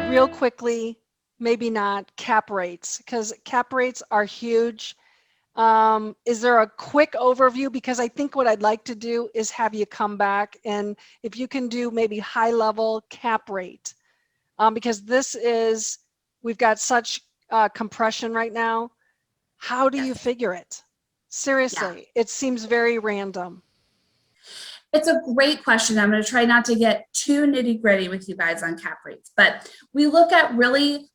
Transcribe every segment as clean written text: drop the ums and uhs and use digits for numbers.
Real quickly, maybe not cap rates, because cap rates are huge. Is there a quick overview? Because I think what I'd like to do is have you come back, and if you can do maybe high level cap rate, because we've got such compression right now. How do you figure it? Seriously, it seems very random. It's a great question. I'm going to try not to get too nitty gritty with you guys on cap rates, but we look at really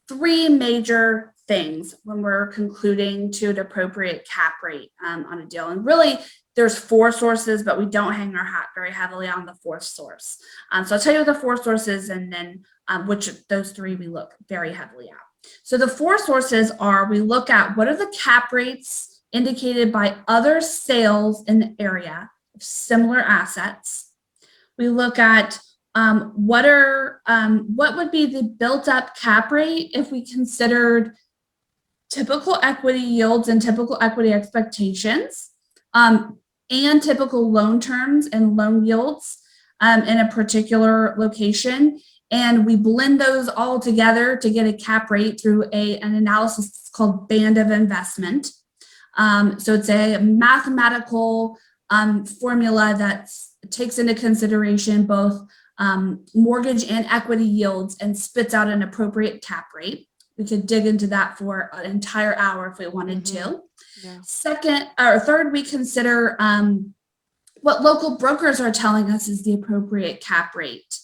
three major things when we're concluding to an appropriate cap rate on a deal. And really, there's four sources, but we don't hang our hat very heavily on the fourth source. So I'll tell you the four sources and then which of those three we look very heavily at. So the four sources are, we look at what are the cap rates indicated by other sales in the area of similar assets. We look at what would be the built-up cap rate if we considered typical equity yields and typical equity expectations, and typical loan terms and loan yields in a particular location. And we blend those all together to get a cap rate through an analysis called band of investment. So it's a mathematical formula that takes into consideration both mortgage and equity yields and spits out an appropriate cap rate. We could dig into that for an entire hour if we wanted to. Yeah. Third, we consider what local brokers are telling us is the appropriate cap rate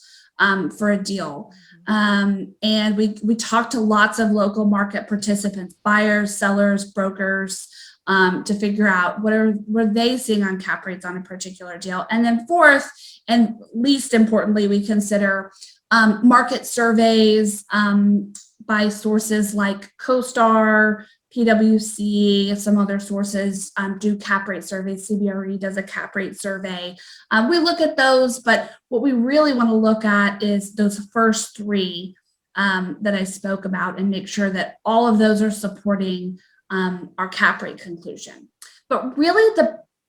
for a deal. And we talk to lots of local market participants, buyers, sellers, brokers, to figure out what they seeing on cap rates on a particular deal. And then fourth, and least importantly, we consider market surveys by sources like CoStar, PwC, some other sources do cap rate surveys. CBRE does a cap rate survey. We look at those, but what we really want to look at is those first three that I spoke about and make sure that all of those are supporting our cap rate conclusion. But really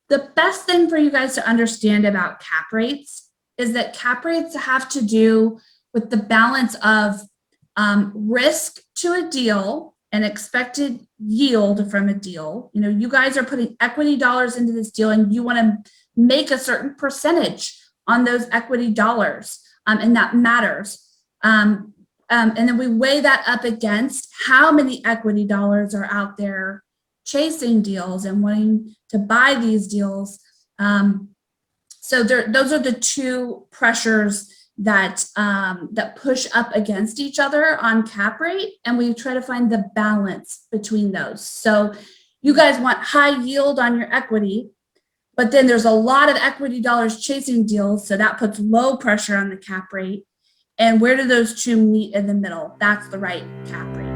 the best thing for you guys to understand about cap rates is that cap rates have to do with the balance of risk to a deal and expected yield from a deal. You know, you guys are putting equity dollars into this deal and you want to make a certain percentage on those equity dollars, and that matters. And then we weigh that up against how many equity dollars are out there chasing deals and wanting to buy these deals. So those are the two pressures that push up against each other on cap rate, and we try to find the balance between those. So you guys want high yield on your equity, but then there's a lot of equity dollars chasing deals, so that puts low pressure on the cap rate. And where do those two meet in the middle? That's the right cap rate.